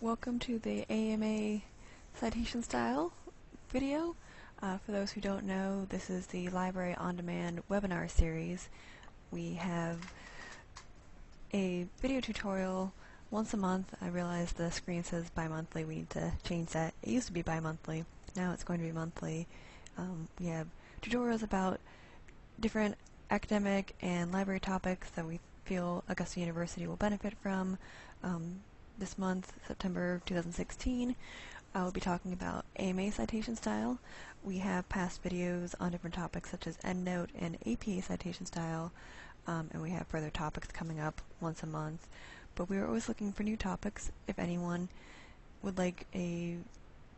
Welcome to the AMA citation style video. For those who don't know, this is the Library On Demand webinar series. We have a video tutorial once a month. I realize the screen says bi-monthly. We need to change that. It used to be bi-monthly. Now it's going to be monthly. We have tutorials about different academic and library topics that we feel Augusta University will benefit from. This month, September 2016, I will be talking about AMA citation style. We have past videos on different topics such as EndNote and APA citation style, and we have further topics coming up once a month. But we are always looking for new topics. If anyone would like a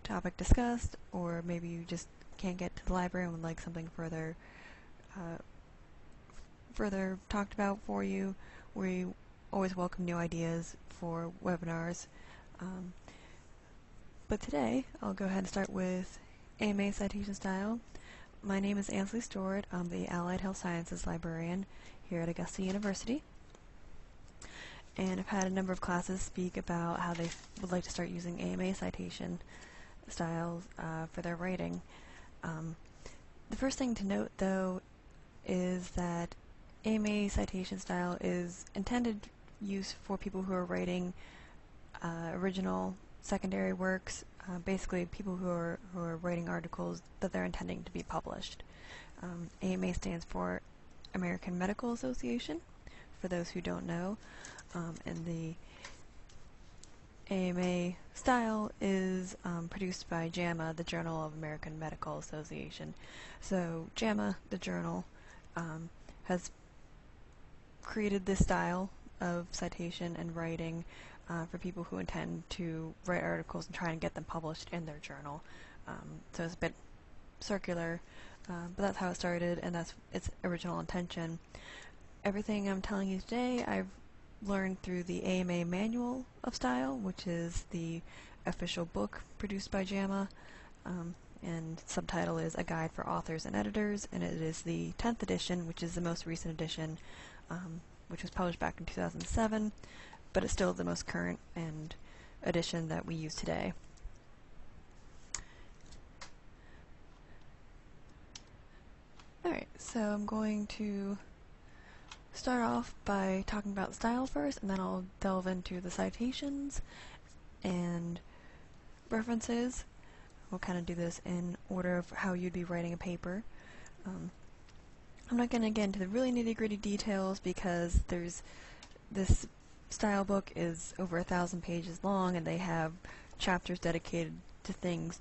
topic discussed, or maybe you just can't get to the library and would like something further talked about for you, we always welcome new ideas for webinars. But today, I'll go ahead and start with AMA citation style. My name is Ansley Stewart. I'm the Allied Health Sciences librarian here at Augusta University. And I've had a number of classes speak about how they would like to start using AMA citation styles for their writing. The first thing to note, though, is that AMA citation style is intended use for people who are writing original secondary works, basically people who are writing articles that they're intending to be published. AMA stands for American Medical Association, for those who don't know, and the AMA style is produced by JAMA, the Journal of American Medical Association. So JAMA, the journal, has created this style of citation and writing for people who intend to write articles and try and get them published in their journal. So it's a bit circular, but that's how it started, and that's its original intention. Everything I'm telling you today I've learned through the AMA Manual of Style, which is the official book produced by JAMA, and subtitle is A Guide for Authors and Editors, and it is the 10th edition, which is the most recent edition, which was published back in 2007, but it's still the most current and edition that we use today. Alright, so I'm going to start off by talking about style first, and then I'll delve into the citations and references. We'll kind of do this in order of how you'd be writing a paper. I'm not going to get into the really nitty-gritty details because this style book is over 1,000 pages long, and they have chapters dedicated to things.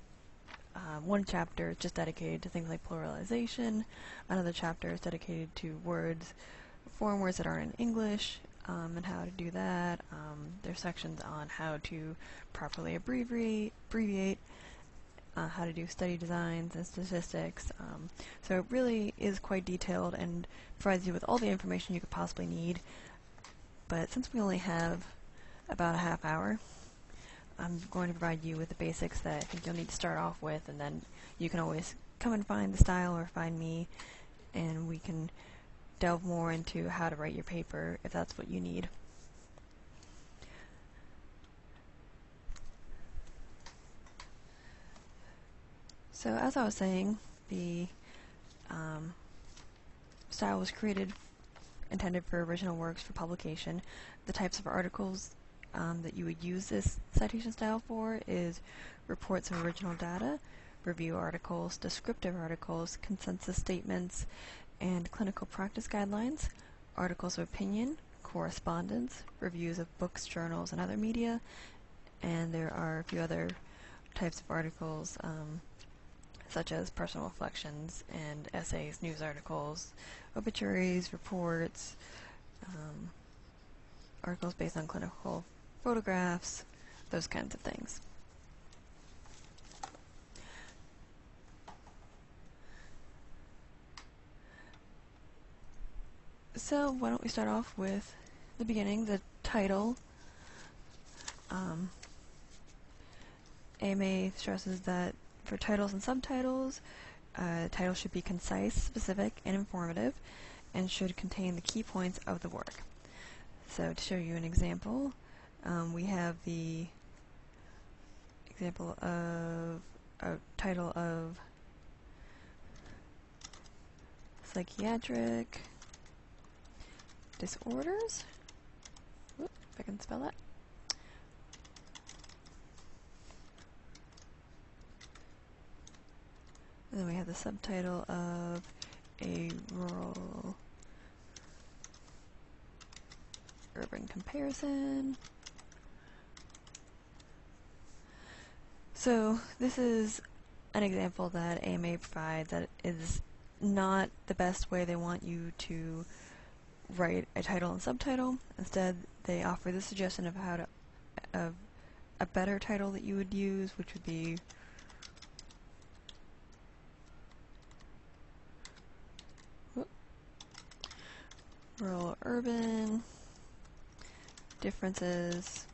One chapter is just dedicated to things like pluralization. Another chapter is dedicated to foreign words that aren't in English, and how to do that. There's sections on how to properly abbreviate, how to do study designs and statistics. So it really is quite detailed and provides you with all the information you could possibly need. But since we only have about a half hour, I'm going to provide you with the basics that I think you'll need to start off with, and then you can always come and find the style or find me, and we can delve more into how to write your paper if that's what you need. So as I was saying, the style was intended for original works for publication. The types of articles that you would use this citation style for is reports of original data, review articles, descriptive articles, consensus statements, and clinical practice guidelines, articles of opinion, correspondence, reviews of books, journals, and other media, and there are a few other types of articles such as personal reflections and essays, news articles, obituaries, reports, articles based on clinical photographs, those kinds of things. So why don't we start off with the beginning, the title. AMA stresses that for titles and subtitles, titles should be concise, specific, and informative, and should contain the key points of the work. So to show you an example, we have the example of a title of psychiatric disorders. Whoop, if I can spell that. And then we have the subtitle of a rural urban comparison. So this is an example that AMA provides that is not the best way they want you to write a title and subtitle. Instead, they offer the suggestion of how to a better title that you would use, which would be rural urban differences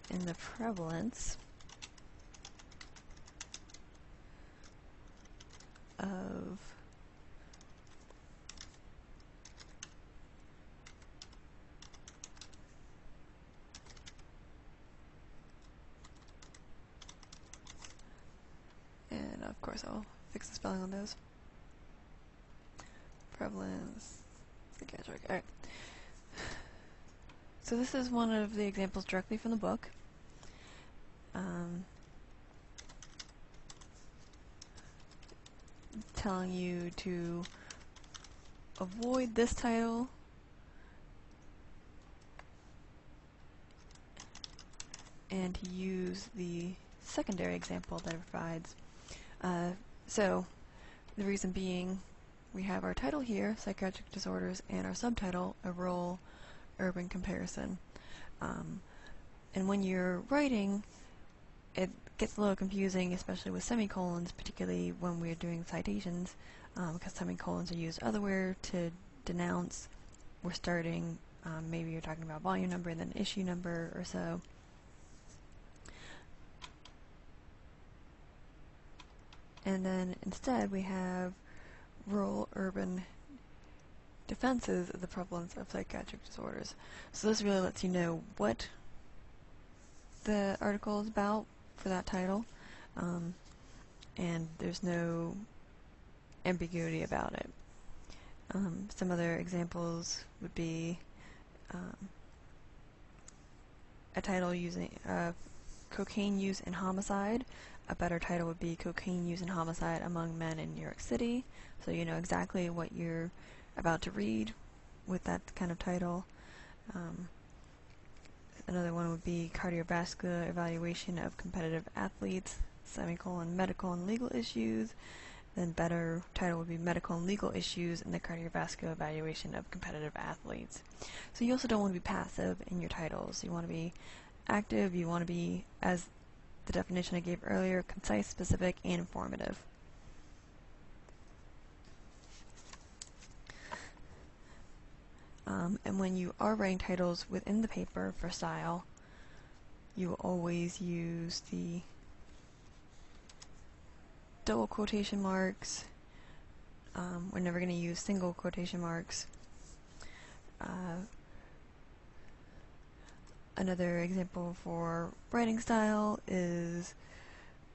in the prevalence of and of course I'll fix the spelling on those. Prevalence, psychiatric. Alright. So this is one of the examples directly from the book. Telling you to avoid this title and to use the secondary example that it provides. So the reason being, we have our title here, psychiatric disorders, and our subtitle, a rural urban comparison. And when you're writing, it gets a little confusing, especially with semicolons, particularly when we're doing citations, because semicolons are used otherwhere to denounce. We're starting, maybe you're talking about volume number and then issue number or so. And then instead we have rural urban defenses of the prevalence of psychiatric disorders. So this really lets you know what the article is about for that title, and there's no ambiguity about it. Some other examples would be a title using cocaine use and homicide. A better title would be cocaine use and homicide among men in New York City, so you know exactly what you're about to read with that kind of title. Another one would be cardiovascular evaluation of competitive athletes, semicolon, medical and legal issues. Then better title would be medical and legal issues in the cardiovascular evaluation of competitive athletes. So you also don't want to be passive in your titles. You want to be active, you want to be, as the definition I gave earlier, concise, specific, and informative. And when you are writing titles within the paper for style, you will always use the double quotation marks. We're never going to use single quotation marks. Another example for writing style is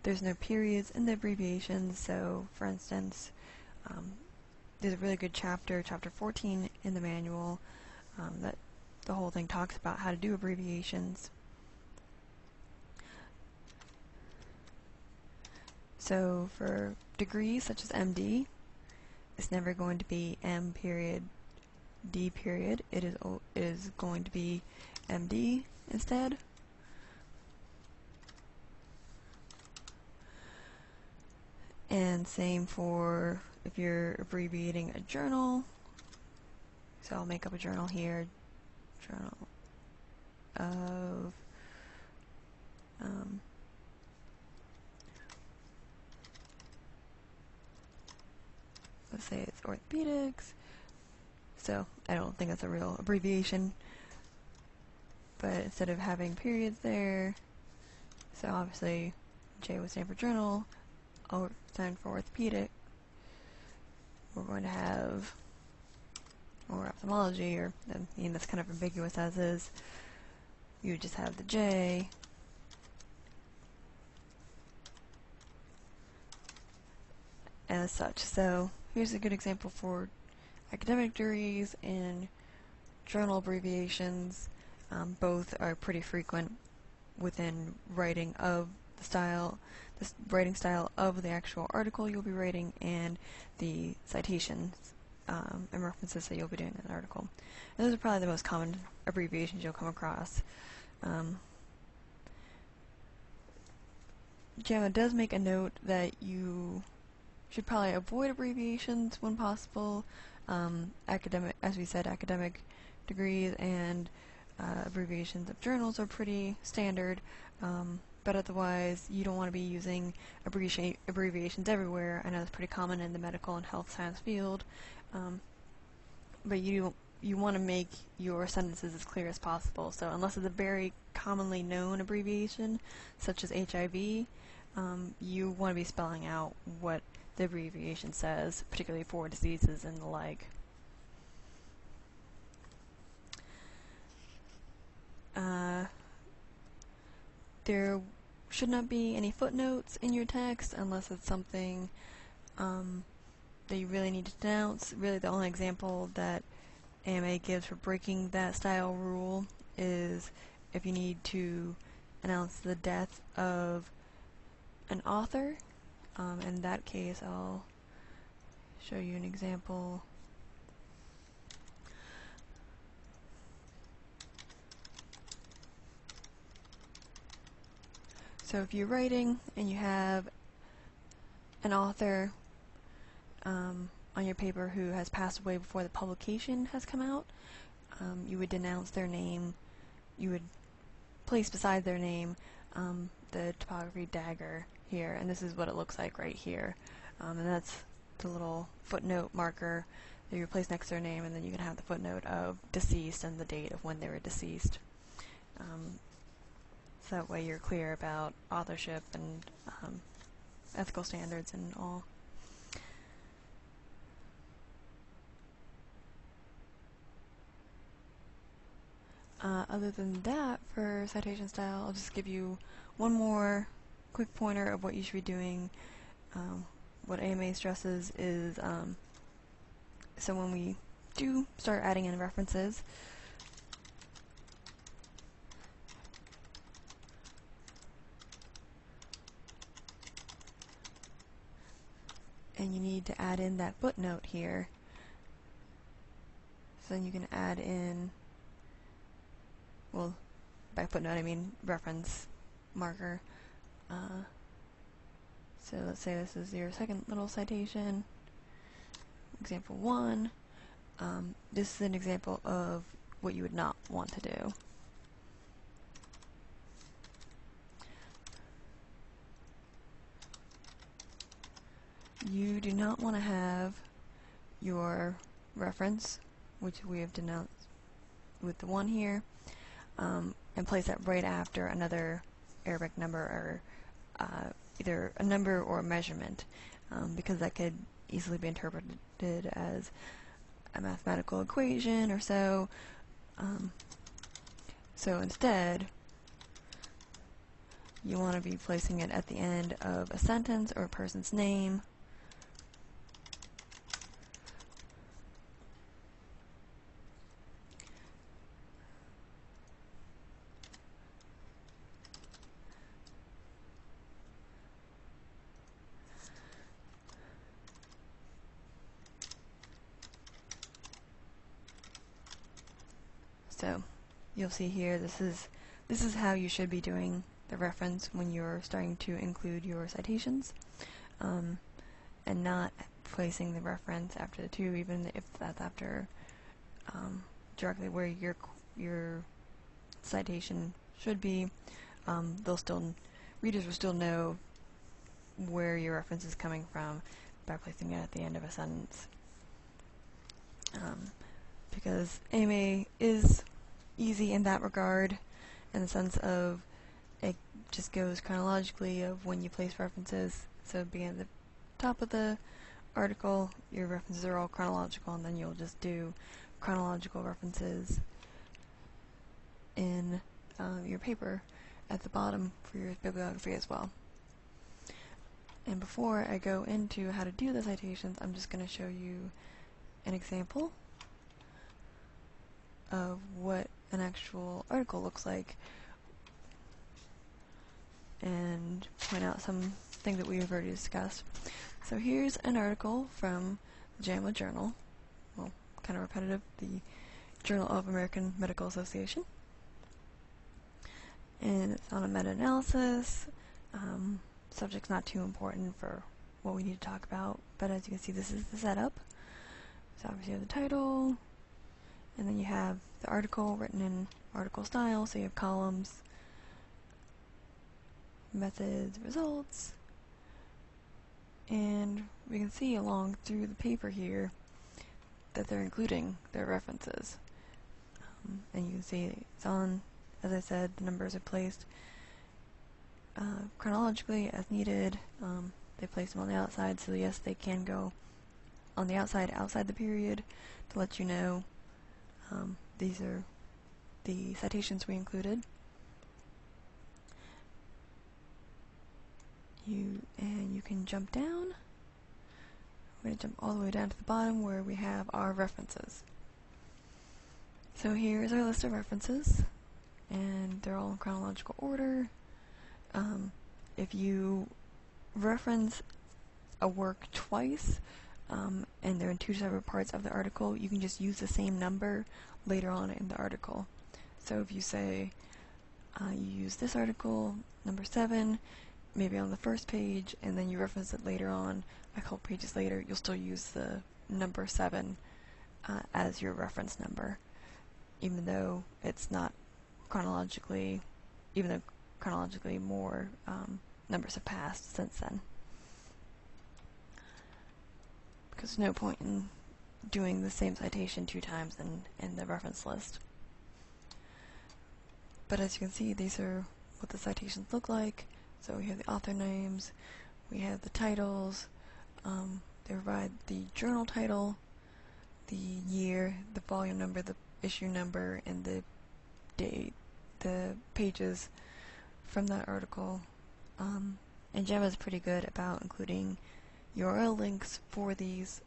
there's no periods in the abbreviations. So, for instance, there's a really good chapter, chapter 14 in the manual, that the whole thing talks about how to do abbreviations. So for degrees such as MD, it's never going to be M period D period. It is going to be MD instead. And same for if you're abbreviating a journal. So I'll make up a journal here. Journal of let's say it's orthopedics. So I don't think that's a real abbreviation, but instead of having periods there, so obviously J would stand for journal, O stand for orthopedic. We're going to have, or ophthalmology, or I mean that's kind of ambiguous as is. You would just have the J, as such. So here's a good example for academic degrees and journal abbreviations. Both are pretty frequent within writing of the style, the writing style of the actual article you'll be writing, and the citations and references that you'll be doing in an article. And those are probably the most common abbreviations you'll come across. JAMA does make a note that you should probably avoid abbreviations when possible. Academic, as we said, academic degrees and abbreviations of journals are pretty standard, but otherwise you don't want to be using abbreviations everywhere. I know it's pretty common in the medical and health science field, but you want to make your sentences as clear as possible. So unless it's a very commonly known abbreviation, such as HIV, you want to be spelling out what the abbreviation says, particularly for diseases and the like. There should not be any footnotes in your text unless it's something that you really need to denounce. Really, the only example that AMA gives for breaking that style rule is if you need to announce the death of an author. In that case, I'll show you an example. So if you're writing and you have an author on your paper who has passed away before the publication has come out, you would denounce their name. You would place beside their name the typography dagger here, and this is what it looks like right here. And that's the little footnote marker that you place next to their name, and then you can have the footnote of deceased and the date of when they were deceased. So that way you're clear about authorship and ethical standards and all. Other than that, for citation style, I'll just give you one more quick pointer of what you should be doing. What AMA stresses is, so when we do start adding in references, and you need to add in that footnote here, so then you can add in, well, by footnote I mean reference marker. So let's say this is your second little citation, example 1. This is an example of what you would not want to do. You do not want to have your reference, which we have denounced with the 1 here, and place that right after another Arabic number, or either a number or a measurement, because that could easily be interpreted as a mathematical equation or so. So instead, you want to be placing it at the end of a sentence or a person's name. So you'll see here, this is how you should be doing the reference when you're starting to include your citations, and not placing the reference after the 2, even if that's after directly where your citation should be. Readers will still know where your reference is coming from by placing it at the end of a sentence. Because AMA is easy in that regard, in the sense of it just goes chronologically of when you place references. So beginning at the top of the article, your references are all chronological, and then you'll just do chronological references in your paper at the bottom for your bibliography as well. And before I go into how to do the citations, I'm just going to show you an example of what an actual article looks like and point out some things that we've already discussed. So here's an article from the JAMA Journal, well, kind of repetitive, the Journal of American Medical Association. And it's on a meta-analysis. Subject's not too important for what we need to talk about, but as you can see, this is the setup. So obviously you have the title, and then you have the article written in article style, so you have columns, methods, results, and we can see along through the paper here that they're including their references. And you can see it's on, as I said, the numbers are placed chronologically as needed. They place them on the outside, so yes, they can go on the outside the period to let you know these are the citations we included. You can jump down. We're going to jump all the way down to the bottom where we have our references. So here's our list of references, and they're all in chronological order. If you reference a work twice, and they're in two separate parts of the article, you can just use the same number later on in the article. So if you say you use this article, number 7, maybe on the first page, and then you reference it later on, a couple pages later, you'll still use the number 7 as your reference number, even though it's not chronologically, more numbers have passed since then. Because there's no point in doing the same citation 2 times in the reference list. But as you can see, these are what the citations look like. So we have the author names, we have the titles, they provide the journal title, the year, the volume number, the issue number, and the date, the pages from that article. And JAMA is pretty good about including URL links for these.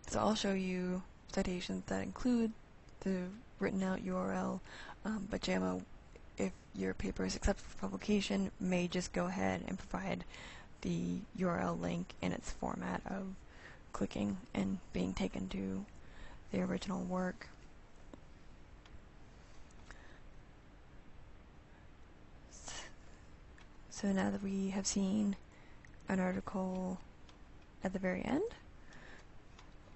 So I'll show you citations that include the written out URL, but JAMA, if your paper is accepted for publication, may just go ahead and provide the URL link in its format of clicking and being taken to the original work. So now that we have seen an article at the very end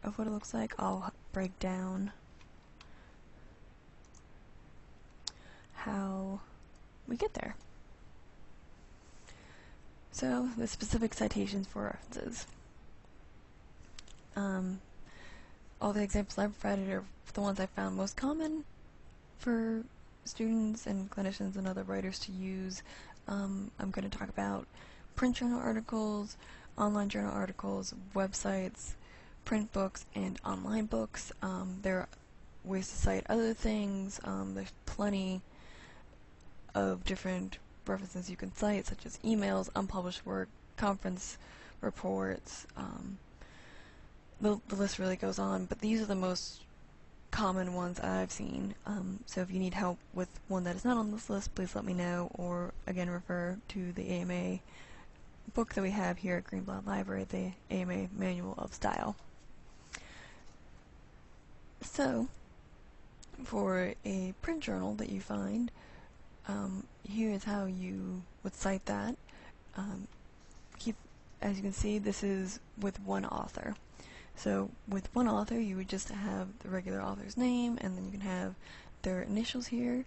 of what it looks like, I'll break down how we get there. So, the specific citations for references. All the examples I've provided are the ones I found most common for students and clinicians and other writers to use. I'm going to talk about print journal articles, online journal articles, websites, print books, and online books. There are ways to cite other things. There's plenty of different references you can cite, such as emails, unpublished work, conference reports. The list really goes on, but these are the most common ones I've seen. So if you need help with one that is not on this list, please let me know, or again refer to the AMA book that we have here at Greenblatt Library, the AMA Manual of Style. So, for a print journal that you find, here is how you would cite that. As you can see, this is with one author. So with one author, you would just have the regular author's name, and then you can have their initials here.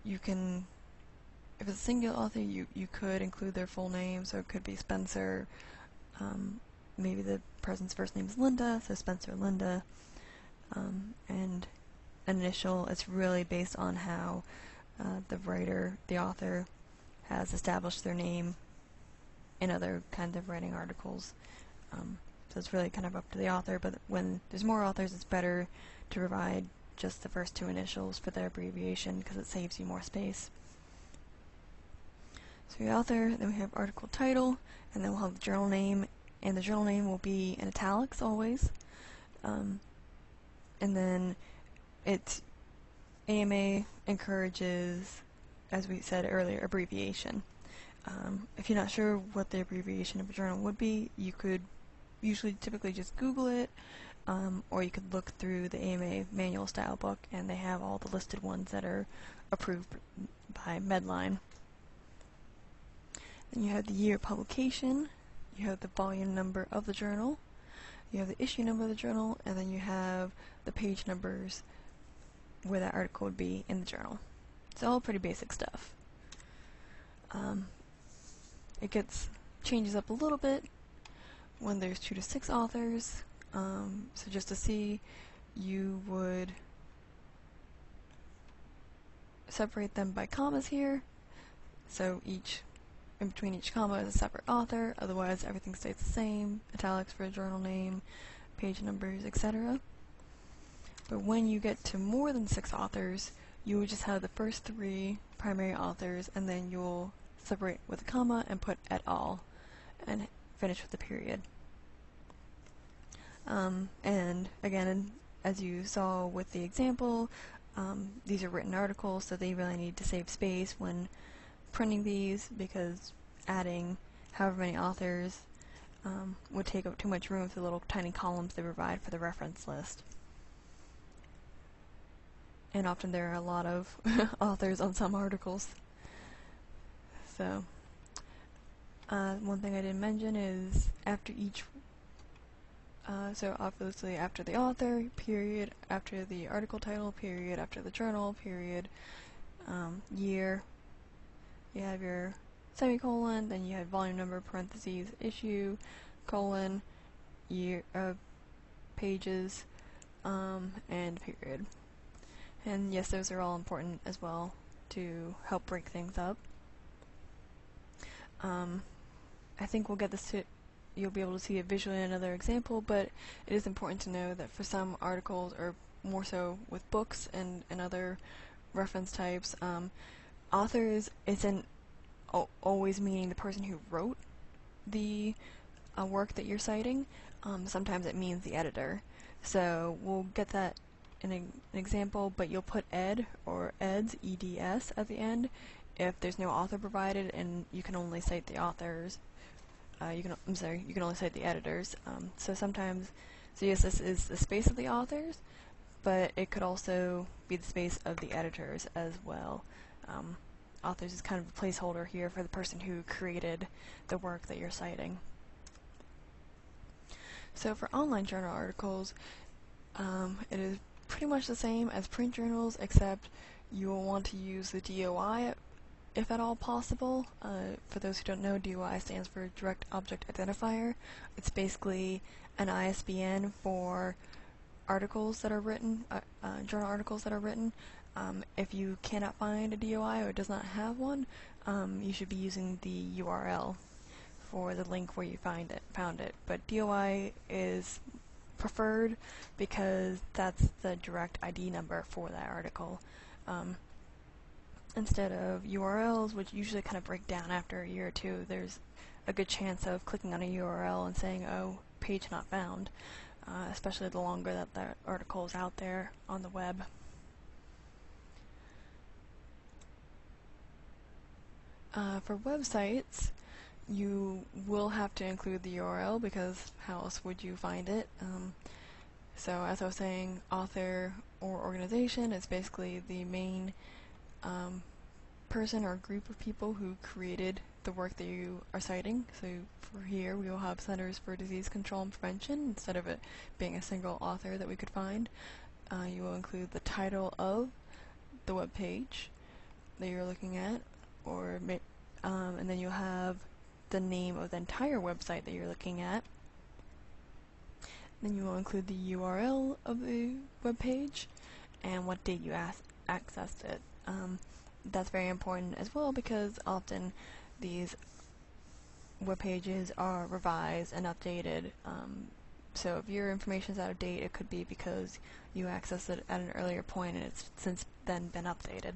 You can, if it's a singular author, you could include their full name, so it could be Spencer. Maybe the person's first name is Linda, so Spencer Linda. And an initial, it's really based on how the author, has established their name in other kinds of writing articles. So it's really kind of up to the author, but when there's more authors, it's better to provide just the first 2 initials for their abbreviation because it saves you more space. So the author, then we have article title, and then we'll have the journal name, and the journal name will be in italics always. And then AMA encourages, as we said earlier, abbreviation. If you're not sure what the abbreviation of a journal would be, you could typically just Google it, or you could look through the AMA manual style book, and they have all the listed ones that are approved by Medline. Then you have the year of publication, you have the volume number of the journal, you have the issue number of the journal, and then you have the page numbers where that article would be in the journal. It's all pretty basic stuff. It changes up a little bit when there's 2 to 6 authors. So just to see, you would separate them by commas here. So in between each comma is a separate author, otherwise everything stays the same. Italics for a journal name, page numbers, etc. But when you get to more than 6 authors, you would just have the first 3 primary authors, and then you'll separate with a comma and put et al. And finish with a period. And again, as you saw with the example, these are written articles, so they really need to save space when printing these, because adding however many authors would take up too much room with the little tiny columns they provide for the reference list. And often there are a lot of authors on some articles. So, one thing I didn't mention is after each, so obviously after the author, period, after the article title, period, after the journal, period, year, you have your semicolon, then you have volume number, parentheses, issue, colon, year, pages, and period. And yes, those are all important as well to help break things up. I think we'll get this you'll be able to see it visually in another example, but it is important to know that for some articles, or more so with books and other reference types, authors isn't always meaning the person who wrote the work that you're citing. Sometimes it means the editor. So we'll get that in an example, but you'll put ed or eds, eds, at the end if there's no author provided and you can only cite the authors. You can only cite the editors. So yes, this is the space of the authors, but it could also be the space of the editors as well. Authors is kind of a placeholder here for the person who created the work that you're citing. So for online journal articles, it is pretty much the same as print journals, except you will want to use the DOI if at all possible. For those who don't know, DOI stands for Direct Object Identifier. It's basically an ISBN for articles that are written, journal articles that are written. If you cannot find a DOI or does not have one, you should be using the URL for the link where you found it. But DOI is preferred because that's the direct ID number for that article. Instead of URLs, which usually kind of break down after a year or two, there's a good chance of clicking on a URL and saying, oh, page not found, especially the longer that the article is out there on the web. For websites, you will have to include the URL because how else would you find it? So as I was saying, author or organization is basically the main person or group of people who created the work that you are citing. So for here we will have Centers for Disease Control and Prevention instead of it being a single author that we could find. You will include the title of the web page that you're looking at, and then you'll have the name of the entire website that you're looking at. Then you will include the URL of the web page and what date you accessed it. That's very important as well because often these web pages are revised and updated. So if your information is out of date, it could be because you accessed it at an earlier point and it's since then been updated.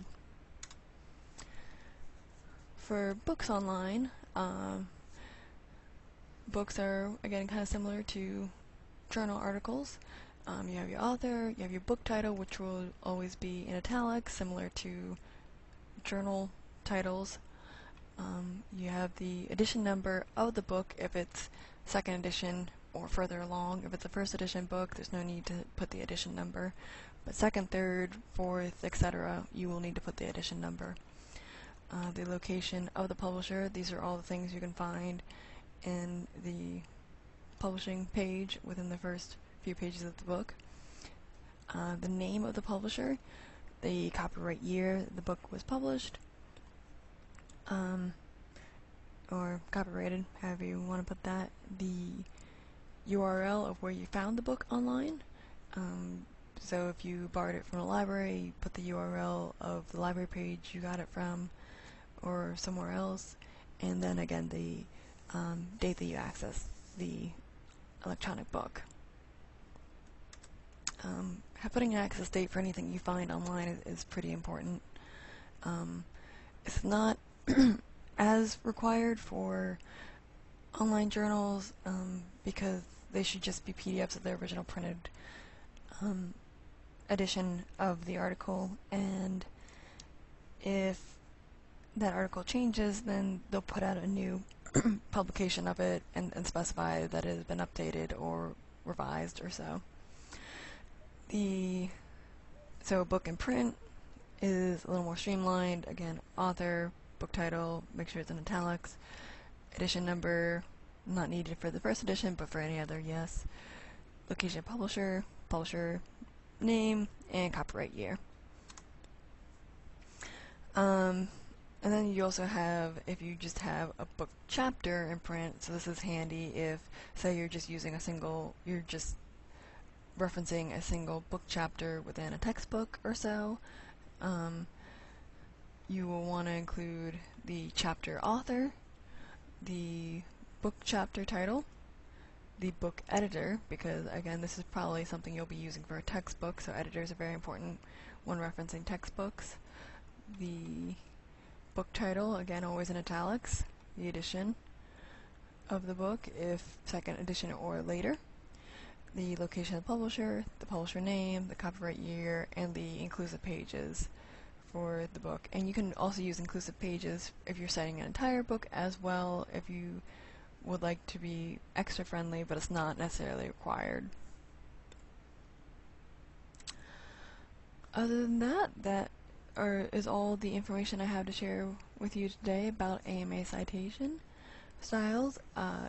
For books online, books are, again, kind of similar to journal articles. You have your author, you have your book title, which will always be in italics, similar to journal titles. You have the edition number of the book if it's second edition or further along. If it's a first edition book, there's no need to put the edition number. But second, third, fourth, etc., you will need to put the edition number. The location of the publisher, these are all the things you can find in the publishing page within the first few pages of the book. The name of the publisher, the copyright year the book was published, or copyrighted, however you want to put that, the URL of where you found the book online. So if you borrowed it from a library, you put the URL of the library page you got it from, or somewhere else, and then again the date that you access the electronic book. Putting an access date for anything you find online is pretty important. It's not as required for online journals because they should just be PDFs of the original printed edition of the article, and if that article changes, then they'll put out a new publication of it and specify that it has been updated or revised or so. So a book in print is a little more streamlined. Again, author, book title, make sure it's in italics. Edition number, not needed for the first edition, but for any other, yes. Location of publisher, publisher name, and copyright year. And then you also have, if you just have a book chapter in print, so this is handy if, say, you're just referencing a single book chapter within a textbook or so. You will want to include the chapter author, the book chapter title, the book editor, because again this is probably something you'll be using for a textbook, so editors are very important when referencing textbooks. The book title, again always in italics, the edition of the book if second edition or later, the location of the publisher name, the copyright year, and the inclusive pages for the book. And you can also use inclusive pages if you're citing an entire book as well, if you would like to be extra friendly, but it's not necessarily required. Other than that is all the information I have to share with you today about AMA citation styles.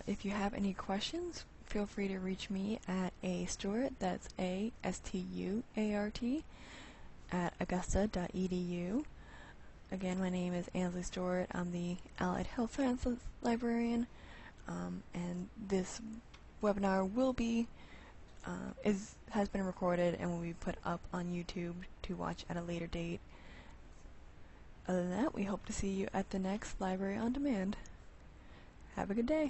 If you have any questions, feel free to reach me at Stuart, that's ASTUART, at augusta.edu. Again, my name is Ansley Stuart. I'm the Allied Health Sciences Librarian, and this webinar will be has been recorded and will be put up on YouTube to watch at a later date. Other than that, we hope to see you at the next Library on Demand. Have a good day.